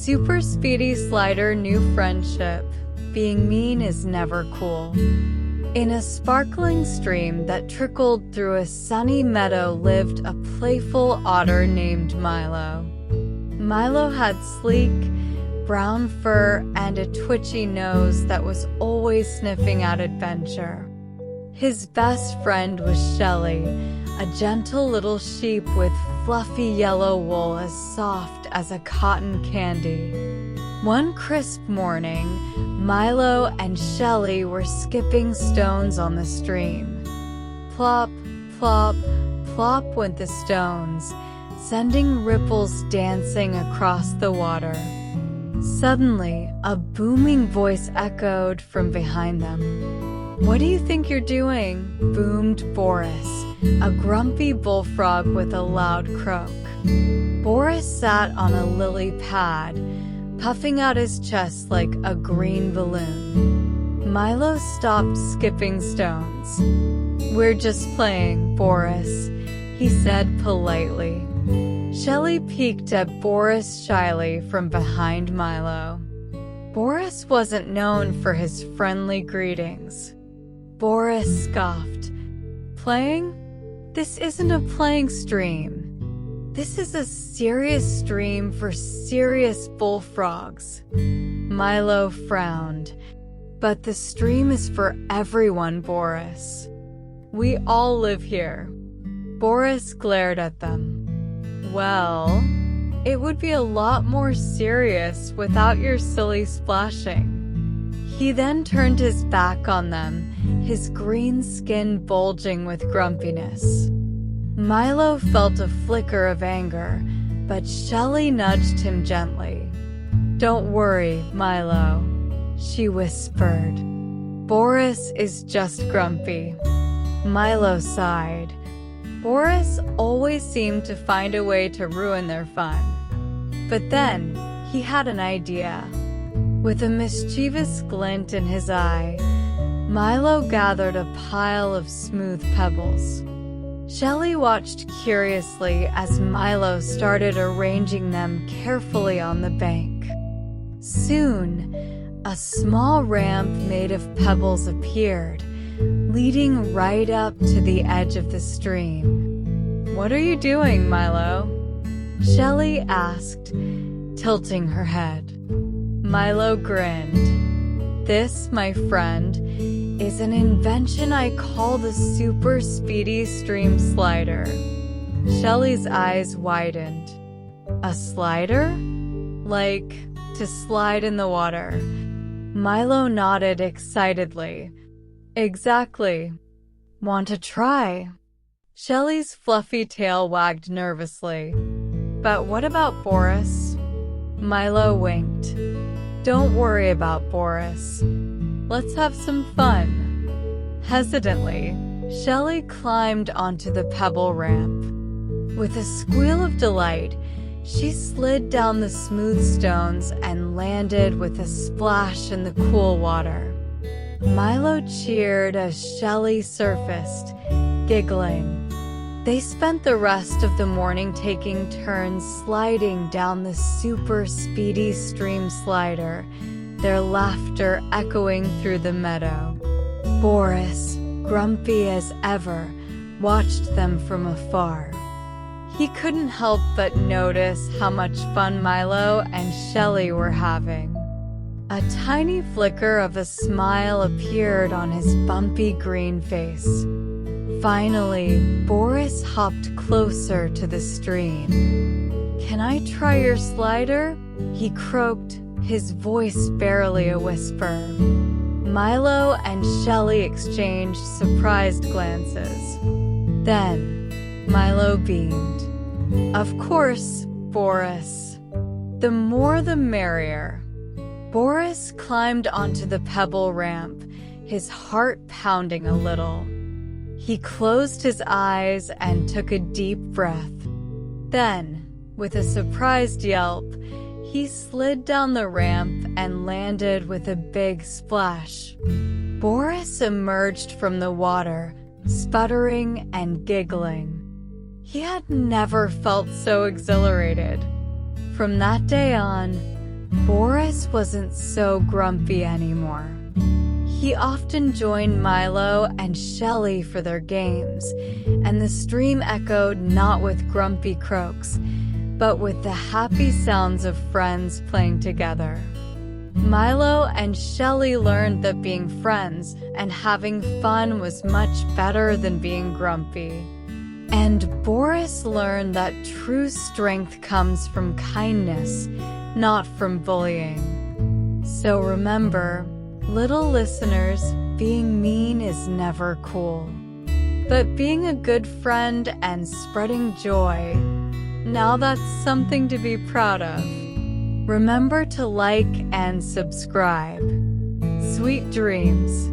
Super Speedy Slider New Friendship. Being mean is never cool. In a sparkling stream that trickled through a sunny meadow lived a playful otter named Milo. Milo had sleek, brown fur and a twitchy nose that was always sniffing at adventure. His best friend was Shelly, a gentle little sheep with fluffy yellow wool as soft as a cotton candy. One crisp morning, Milo and Shelly were skipping stones on the stream. Plop, plop, plop went the stones, sending ripples dancing across the water. Suddenly, a booming voice echoed from behind them. "What do you think you're doing?" boomed Boris, a grumpy bullfrog with a loud croak. Boris sat on a lily pad, puffing out his chest like a green balloon. Milo stopped skipping stones. "We're just playing, Boris," he said politely. Shelly peeked at Boris shyly from behind Milo. Boris wasn't known for his friendly greetings. Boris scoffed. "Playing? This isn't a playing stream. This is a serious stream for serious bullfrogs." Milo frowned. "But the stream is for everyone, Boris. We all live here." Boris glared at them. "Well, it would be a lot more serious without your silly splashing." He then turned his back on them, his green skin bulging with grumpiness. Milo felt a flicker of anger, but Shelly nudged him gently. "Don't worry, Milo," she whispered. "Boris is just grumpy." Milo sighed. Boris always seemed to find a way to ruin their fun. But then, he had an idea. With a mischievous glint in his eye, Milo gathered a pile of smooth pebbles. Shelly watched curiously as Milo started arranging them carefully on the bank. Soon, a small ramp made of pebbles appeared, leading right up to the edge of the stream. "What are you doing, Milo?" Shelly asked, tilting her head. Milo grinned. "This, my friend, is an invention I call the Super Speedy Stream Slider." Shelly's eyes widened. "A slider? Like, to slide in the water?" Milo nodded excitedly. "Exactly. Want to try?" Shelly's fluffy tail wagged nervously. "But what about Boris?" Milo winked. "Don't worry about Boris. Let's have some fun." Hesitantly, Shelly climbed onto the pebble ramp. With a squeal of delight, she slid down the smooth stones and landed with a splash in the cool water. Milo cheered as Shelly surfaced, giggling. They spent the rest of the morning taking turns sliding down the Super Speedy Stream Slider, their laughter echoing through the meadow. Boris, grumpy as ever, watched them from afar. He couldn't help but notice how much fun Milo and Shelly were having. A tiny flicker of a smile appeared on his bumpy green face. Finally, Boris hopped closer to the stream. "Can I try your slider?" he croaked, his voice barely a whisper. Milo and Shelly exchanged surprised glances. Then, Milo beamed. "Of course, Boris. The more the merrier." Boris climbed onto the pebble ramp, his heart pounding a little. He closed his eyes and took a deep breath. Then, with a surprised yelp, he slid down the ramp and landed with a big splash. Boris emerged from the water, sputtering and giggling. He had never felt so exhilarated. From that day on, Boris wasn't so grumpy anymore. He often joined Milo and Shelly for their games, and the stream echoed not with grumpy croaks, but with the happy sounds of friends playing together. Milo and Shelly learned that being friends and having fun was much better than being grumpy. And Boris learned that true strength comes from kindness, not from bullying. So remember, little listeners, being mean is never cool. But being a good friend and spreading joy, now that's something to be proud of. Remember to like and subscribe. Sweet dreams.